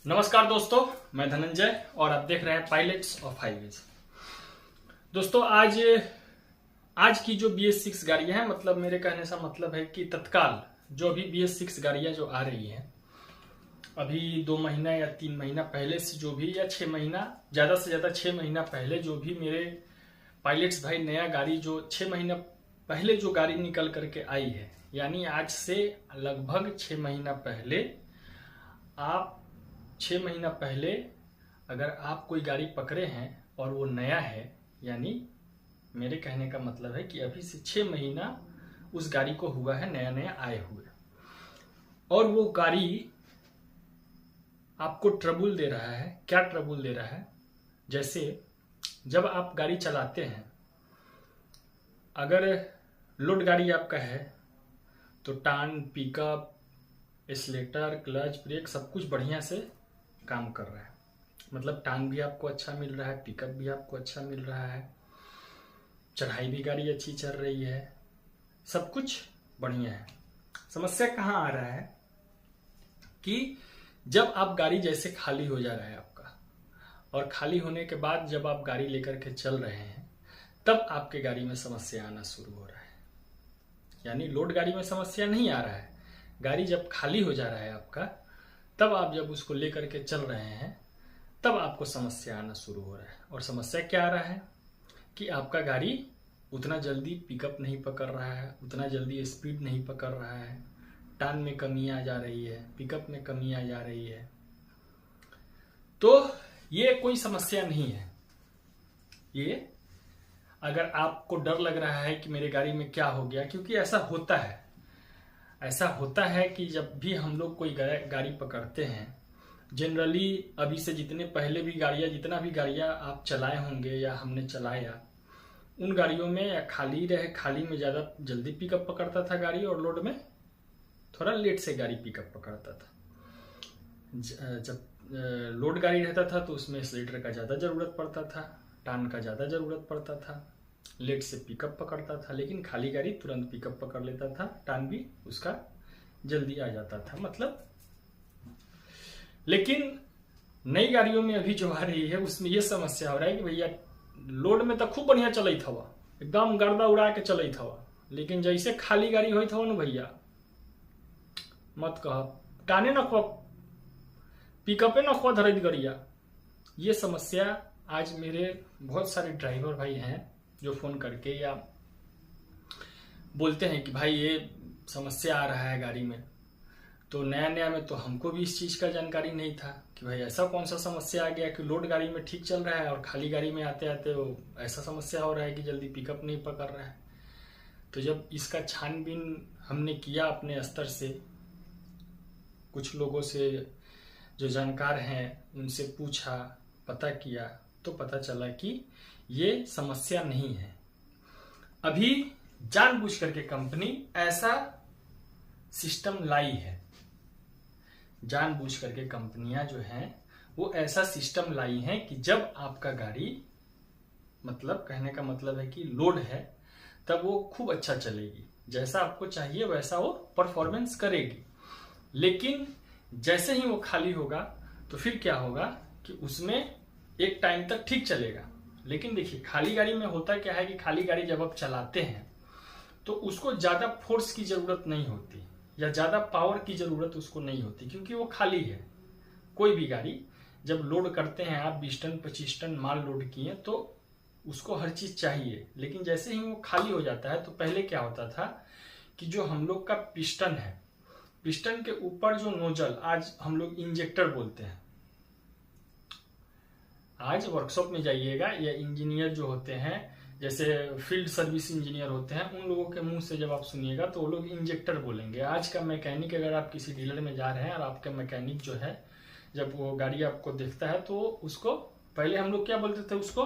नमस्कार दोस्तों, मैं धनंजय और आप देख रहे हैं पायलट्स ऑफ हाईवेज। दोस्तों आज की जो BS6 गाड़ियां हैं, मतलब मेरे कहने से मतलब है कि तत्काल जो अभी BS6 गाड़ियां जो आ रही हैं, अभी 2 महीना या 3 महीना पहले से जो भी, या 6 महीना, ज्यादा से ज्यादा 6 महीना पहले जो भी मेरे पायलट्स भाई नया गाड़ी जो 6 महीना पहले जो गाड़ी निकल करके आई है, यानी आज से लगभग 6 महीना पहले, आप 6 महीना पहले अगर आप कोई गाड़ी पकड़े हैं और वो नया है, यानी मेरे कहने का मतलब है कि अभी से 6 महीना उस गाड़ी को हुआ है नया नया आए हुए, और वो गाड़ी आपको ट्रबल दे रहा है। क्या ट्रबल दे रहा है? जैसे जब आप गाड़ी चलाते हैं, अगर लोड गाड़ी आपका है तो टार्न, पिकअप, एक्सीलरेटर, क्लच, ब्रेक सब कुछ बढ़िया से काम कर रहा है। मतलब टांग भी आपको अच्छा मिल रहा है, पिकअप भी आपको अच्छा मिल रहा है, चढ़ाई भी गाड़ी अच्छी चल रही है, सब कुछ बढ़िया है। समस्या कहाँ आ रहा है कि जब आप गाड़ी जैसे खाली हो जा रहा है आपका, और खाली होने के बाद जब आप गाड़ी लेकर के चल रहे हैं, तब आपके गाड़ी में समस्या आना शुरू हो रहा है। यानी लोड गाड़ी में समस्या नहीं आ रहा है, गाड़ी जब खाली हो जा रहा है आपका, तब आप जब उसको लेकर के चल रहे हैं, तब आपको समस्या आना शुरू हो रहा है। और समस्या क्या आ रहा है कि आपका गाड़ी उतना जल्दी पिकअप नहीं पकड़ रहा है, उतना जल्दी स्पीड नहीं पकड़ रहा है, टर्न में कमी आ जा रही है, पिकअप में कमी आ जा रही है। तो ये कोई समस्या नहीं है। ये अगर आपको डर लग रहा है कि मेरे गाड़ी में क्या हो गया, क्योंकि ऐसा होता है कि जब भी हम लोग कोई गाड़ी पकड़ते हैं, जनरली अभी से जितना भी गाड़ियां आप चलाए होंगे या हमने चलाया, उन गाड़ियों में या खाली में ज़्यादा जल्दी पिकअप पकड़ता था गाड़ी, और लोड में थोड़ा लेट से गाड़ी पिकअप पकड़ता था। जब लोड गाड़ी रहता था तो उसमें एक्सीलरेटर का ज़्यादा ज़रूरत पड़ता था, टर्न का ज़्यादा ज़रूरत पड़ता था, लेट से पिकअप पकड़ता था। लेकिन खाली गाड़ी तुरंत पिकअप पकड़ लेता था, टर्न भी उसका जल्दी आ जाता था। मतलब लेकिन नई गाड़ियों में अभी जो आ रही है उसमें ये समस्या हो रहा है कि भैया लोड में तो खूब बढ़िया चलत हवा, एकदम गर्दा उड़ा के चलत हवा, लेकिन जैसे खाली गाड़ी होत हवा ना भैया, मत कह, टाने न खो, पिकअपे न खो धरत गड़िया। ये समस्या आज मेरे बहुत सारे ड्राइवर भाई हैं जो फोन करके या बोलते हैं कि भाई ये समस्या आ रहा है गाड़ी में। तो नया में तो हमको भी इस चीज़ का जानकारी नहीं था कि भाई ऐसा कौन सा समस्या आ गया कि लोड गाड़ी में ठीक चल रहा है और खाली गाड़ी में आते आते वो ऐसा समस्या हो रहा है कि जल्दी पिकअप नहीं पकड़ रहा है। तो जब इसका छानबीन हमने किया अपने स्तर से, कुछ लोगों से जो जानकार हैं उनसे पूछा, पता किया, तो पता चला कि ये समस्या नहीं है। अभी जानबूझ करके कंपनी ऐसा सिस्टम लाई है, जानबूझ करके कंपनियां जो हैं वो ऐसा सिस्टम लाई हैं कि जब आपका गाड़ी, मतलब कहने का मतलब है कि लोड है, तब वो खूब अच्छा चलेगी, जैसा आपको चाहिए वैसा वो परफॉर्मेंस करेगी। लेकिन जैसे ही वो खाली होगा तो फिर क्या होगा कि उसमें एक टाइम तक ठीक चलेगा। लेकिन देखिए खाली गाड़ी में होता क्या है कि खाली गाड़ी जब आप चलाते हैं तो उसको ज्यादा फोर्स की जरूरत नहीं होती या ज्यादा पावर की जरूरत उसको नहीं होती, क्योंकि वो खाली है। कोई भी गाड़ी जब लोड करते हैं आप 20 टन 25 टन माल लोड किए तो उसको हर चीज चाहिए। लेकिन जैसे ही वो खाली हो जाता है तो पहले क्या होता था कि जो हम लोग का पिस्टन है, पिस्टन के ऊपर जो नोजल, आज हम लोग इंजेक्टर बोलते हैं, आज वर्कशॉप में जाइएगा या इंजीनियर जो होते हैं, जैसे फील्ड सर्विस इंजीनियर होते हैं, उन लोगों के मुंह से जब आप सुनिएगा तो वो लोग इंजेक्टर बोलेंगे। आज का मैकेनिक, अगर आप किसी डीलर में जा रहे हैं और आपका मैकेनिक जो है जब वो गाड़ी आपको देखता है तो उसको, पहले हम लोग क्या बोलते थे उसको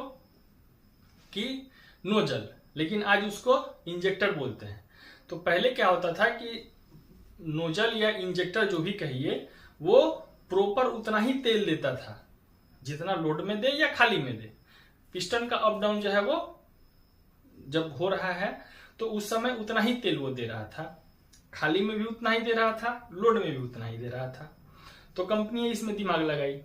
कि नोजल, लेकिन आज उसको इंजेक्टर बोलते हैं। तो पहले क्या होता था कि नोजल या इंजेक्टर जो भी कहिए, वो प्रॉपर उतना ही तेल देता था जितना लोड में दे या खाली में दे। पिस्टन का अप डाउन जो है वो जब हो रहा है तो उस समय उतना ही तेल वो दे रहा था, खाली में भी उतना ही दे रहा था, लोड में भी उतना ही दे रहा था। तो कंपनी ने इसमें दिमाग लगाई।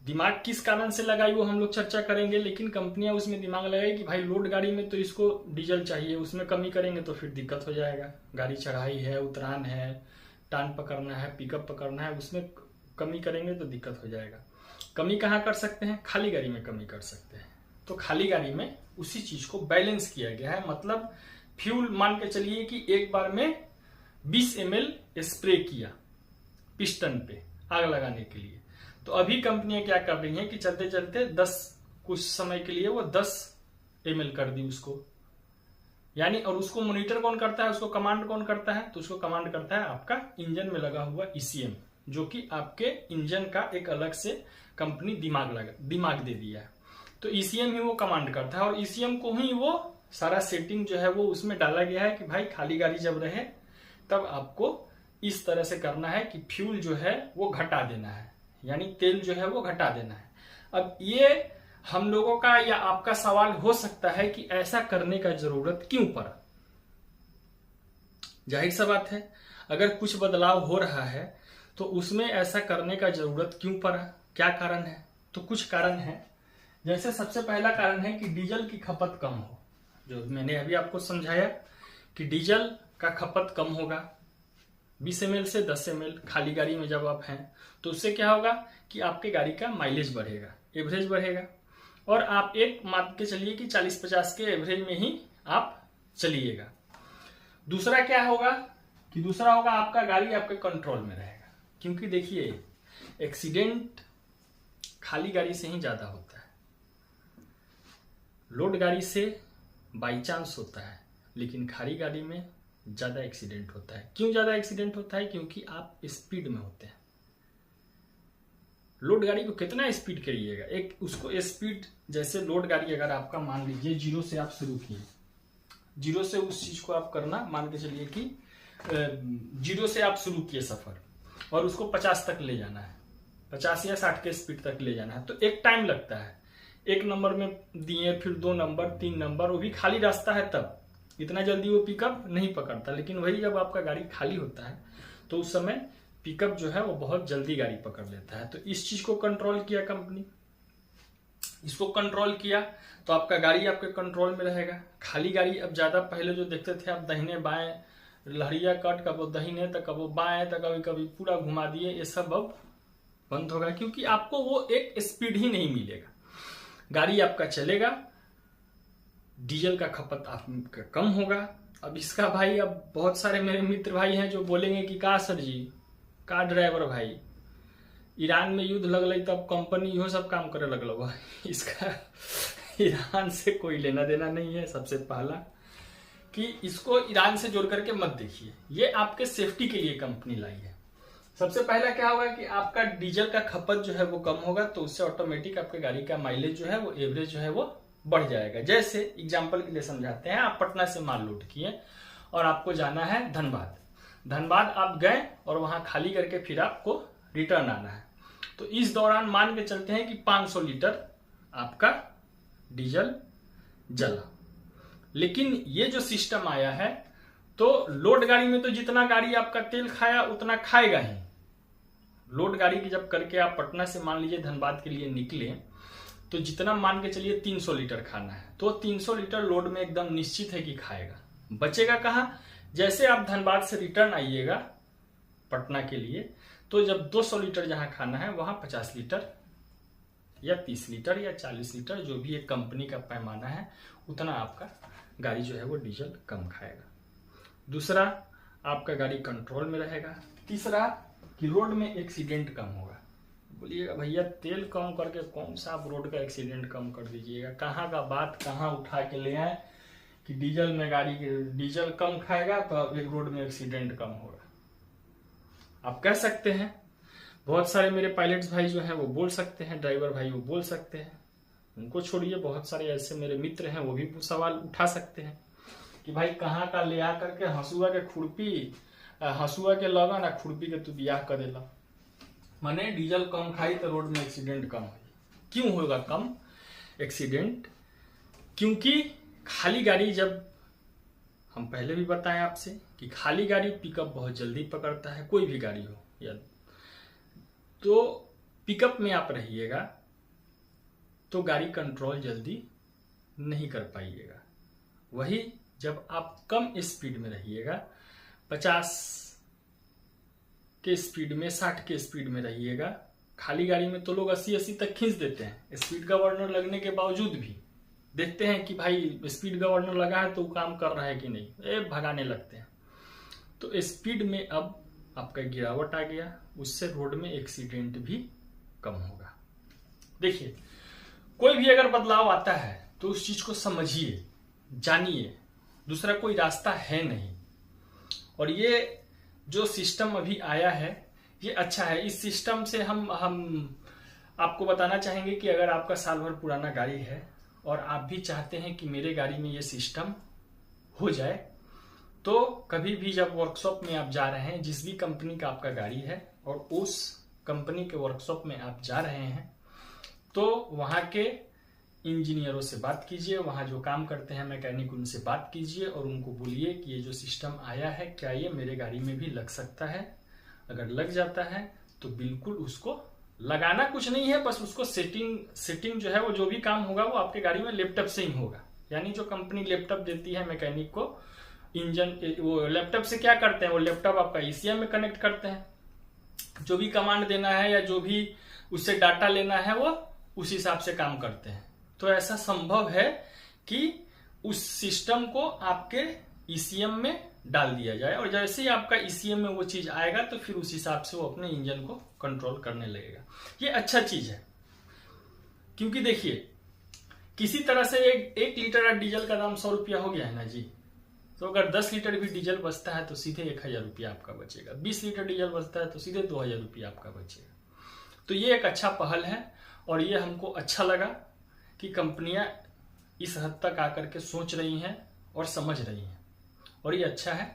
दिमाग किस कारण से लगाई वो हम लोग चर्चा करेंगे, लेकिन कंपनियां उसमें दिमाग लगाई कि भाई लोड गाड़ी में तो इसको डीजल चाहिए, उसमें कमी करेंगे तो फिर दिक्कत हो जाएगा। गाड़ी चढ़ाई है, उतरान है, टान पकड़ना है, पिकअप पकड़ना है, उसमें कमी करेंगे तो दिक्कत हो जाएगा। कमी कहाँ कर सकते हैं? खाली गाड़ी में कमी कर सकते हैं। तो खाली गाड़ी में उसी चीज को बैलेंस किया गया है। मतलब फ्यूल मान के चलिए कि एक बार में 20 ml स्प्रे किया पिस्टन पे आग लगाने के लिए, तो अभी कंपनियां क्या कर रही हैं कि चलते चलते 10 कुछ समय के लिए वो 10 ml कर दी उसको, यानी। और उसको मॉनिटर कौन करता है, उसको कमांड कौन करता है? तो उसको कमांड करता है आपका इंजन में लगा हुआ ECM, जो कि आपके इंजन का एक अलग से कंपनी दिमाग दे दिया है। तो ECM ही वो कमांड करता है, और ECM को ही वो सारा सेटिंग जो है वो उसमें डाला गया है कि भाई खाली गाड़ी जब रहे तब आपको इस तरह से करना है कि फ्यूल जो है वो घटा देना है, यानी तेल जो है वो घटा देना है। अब ये हम लोगों का या आपका सवाल हो सकता है कि ऐसा करने का जरूरत क्यों पड़ा? जाहिर सा बात है, अगर कुछ बदलाव हो रहा है तो उसमें ऐसा करने का जरूरत क्यों पड़ा? क्या कारण है? तो कुछ कारण है। जैसे सबसे पहला कारण है कि डीजल की खपत कम हो, जो मैंने अभी आपको समझाया कि डीजल का खपत कम होगा 20 ml से 10 ml खाली गाड़ी में जब आप हैं, तो उससे क्या होगा कि आपके गाड़ी का माइलेज बढ़ेगा, एवरेज बढ़ेगा, और आप एक मान के चलिए कि 40-50 के एवरेज में ही आप चलिएगा। दूसरा क्या होगा कि दूसरा होगा आपका गाड़ी आपके कंट्रोल में रहेगा, क्योंकि देखिए एक्सीडेंट खाली गाड़ी से ही ज्यादा होता है, लोड गाड़ी से बाई चांस होता है, लेकिन खाली गाड़ी में ज्यादा एक्सीडेंट होता है। क्यों ज्यादा एक्सीडेंट होता है? क्योंकि आप स्पीड में होते हैं। लोड गाड़ी को कितना स्पीड करिएगा, एक उसको स्पीड, जैसे लोड गाड़ी अगर आपका मान लीजिए 0 से आप शुरू किए, 0 से उस चीज को आप करना, मान के चलिए कि 0 से आप शुरू किए सफर और उसको 50 तक ले जाना है, 50 या 60 के स्पीड तक ले जाना है, तो एक टाइम लगता है। एक नंबर में दिए, फिर 2 नंबर, 3 नंबर, वो भी खाली रास्ता है, तब इतना जल्दी वो पिकअप नहीं पकड़ता। लेकिन वही जब आपका गाड़ी खाली होता है तो उस समय पिकअप जो है वो बहुत जल्दी गाड़ी पकड़ लेता है। तो इस चीज को कंट्रोल किया कंपनी, इसको कंट्रोल किया तो आपका गाड़ी आपके कंट्रोल में रहेगा। खाली गाड़ी अब ज्यादा पहले जो देखते थे आप दाहिने बाएं लहरिया कट, कब वो दाहिने तो कब वो बाएं, तो कभी कभी पूरा घुमा दिए, ये सब अब बंद होगा, क्योंकि आपको वो एक स्पीड ही नहीं मिलेगा। गाड़ी आपका चलेगा, डीजल का खपत आपका कम होगा। अब इसका भाई, अब बहुत सारे मेरे मित्र भाई हैं जो बोलेंगे कि का सर जी, का ड्राइवर भाई, ईरान में युद्ध लगल तब कंपनी इहो सब काम करे लगल। इसका ईरान से कोई लेना देना नहीं है। सबसे पहला कि इसको ईरान से जोड़ करके मत देखिए, ये आपके सेफ्टी के लिए कंपनी लाई है। सबसे पहला क्या होगा कि आपका डीजल का खपत जो है वो कम होगा, तो उससे ऑटोमेटिक आपके गाड़ी का माइलेज जो है वो एवरेज जो है वो बढ़ जाएगा। जैसे एग्जांपल के लिए समझाते हैं, आप पटना से माल लोड किए और आपको जाना है धनबाद। धनबाद आप गए और वहां खाली करके फिर आपको रिटर्न आना है, तो इस दौरान मान के चलते हैं कि 500 लीटर आपका डीजल जला। लेकिन ये जो सिस्टम आया है, तो लोड गाड़ी में तो जितना गाड़ी आपका तेल खाया उतना खाएगा ही। लोड गाड़ी की जब करके आप पटना से मान लीजिए धनबाद के लिए निकले, तो जितना मान के चलिए 300 लीटर खाना है, तो 300 लीटर लोड में एकदम निश्चित है कि खाएगा। बचेगा कहां? जैसे आप धनबाद से रिटर्न आइएगा पटना के लिए, तो जब 200 लीटर जहां खाना है वहां 50 लीटर या 30 लीटर या 40 लीटर, जो भी एक कंपनी का पैमाना है, उतना आपका गाड़ी जो है वो डीजल कम खाएगा। दूसरा, आपका गाड़ी कंट्रोल में रहेगा। तीसरा कि रोड में एक्सीडेंट कम होगा। बोलिएगा भैया तेल कम करके कौन सा आप रोड का एक्सीडेंट कम कर दीजिएगा, कहाँ का बात कहाँ उठा के ले आए कि डीजल में गाड़ी डीजल कम खाएगा तो एक रोड में एक्सीडेंट कम होगा। आप कह सकते हैं, बहुत सारे मेरे पायलट्स भाई जो हैं वो बोल सकते हैं, ड्राइवर भाई वो बोल सकते हैं, उनको छोड़िए, बहुत सारे ऐसे मेरे मित्र हैं वो भी सवाल उठा सकते हैं कि भाई कहाँ का ले आ करके हंसुआ के खुरपी, हंसुआ के लगन आ खुरपी के तू बियाह करेला, माने डीजल कम खाई तो रोड में एक्सीडेंट कम हो। क्यों होगा कम एक्सीडेंट? क्योंकि खाली गाड़ी, जब हम पहले भी बताएं आपसे कि खाली गाड़ी पिकअप बहुत जल्दी पकड़ता है, कोई भी गाड़ी हो, या तो पिकअप में आप रहिएगा तो गाड़ी कंट्रोल जल्दी नहीं कर पाइएगा। वही जब आप कम स्पीड में रहिएगा, 50 के स्पीड में, 60 के स्पीड में रहिएगा, खाली गाड़ी में तो लोग 80-80 तक खींच देते हैं स्पीड गवर्नर लगने के बावजूद भी। देखते हैं कि भाई स्पीड गवर्नर लगा है तो काम कर रहा है कि नहीं, भगाने लगते हैं। तो स्पीड में अब आपका गिरावट आ गया, उससे रोड में एक्सीडेंट भी कम होगा। देखिए, कोई भी अगर बदलाव आता है तो उस चीज को समझिए, जानिए, दूसरा कोई रास्ता है नहीं। और ये जो सिस्टम अभी आया है ये अच्छा है। इस सिस्टम से हम आपको बताना चाहेंगे कि अगर आपका साल भर पुराना गाड़ी है और आप भी चाहते हैं कि मेरे गाड़ी में ये सिस्टम हो जाए, तो कभी भी जब वर्कशॉप में आप जा रहे हैं, जिस भी कंपनी का आपका गाड़ी है और उस कंपनी के वर्कशॉप में आप जा रहे हैं, तो वहां के इंजीनियरों से बात कीजिए, वहां जो काम करते हैं मैकेनिक, उनसे बात कीजिए और उनको बोलिए कि ये जो सिस्टम आया है क्या ये मेरे गाड़ी में भी लग सकता है। अगर लग जाता है तो बिल्कुल उसको लगाना कुछ नहीं है, बस उसको सेटिंग जो है वो जो भी काम होगा वो आपके गाड़ी में लैपटॉप से ही होगा। यानी जो कंपनी लैपटॉप देती है मैकेनिक को, इंजन, वो लैपटॉप से क्या करते हैं, वो लैपटॉप आपका ईसीएम में कनेक्ट करते हैं। जो भी कमांड देना है या जो भी उससे डाटा लेना है वो उस हिसाब से काम करते हैं। तो ऐसा संभव है कि उस सिस्टम को आपके ईसीएम में डाल दिया जाए और जैसे ही आपका ईसीएम में वो चीज आएगा तो फिर उस हिसाब से वो अपने इंजन को कंट्रोल करने लगेगा। ये अच्छा चीज है, क्योंकि देखिए किसी तरह से एक लीटर डीजल का दाम 100 रुपया हो गया है ना जी, तो अगर 10 लीटर भी डीजल बचता है तो सीधे 1000 रुपया आपका बचेगा। 20 लीटर डीजल बचता है तो सीधे 2000 रुपया आपका बचेगा। तो ये एक अच्छा पहल है और ये हमको अच्छा लगा कि कंपनियां इस हद तक आकर के सोच रही हैं और समझ रही हैं, और ये अच्छा है।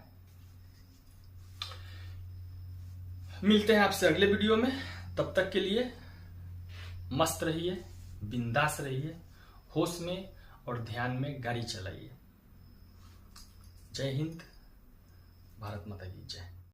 मिलते हैं आपसे अगले वीडियो में, तब तक के लिए मस्त रहिए, बिंदास रहिए, होश में और ध्यान में गाड़ी चलाइए। जय हिंद, भारत माता की जय।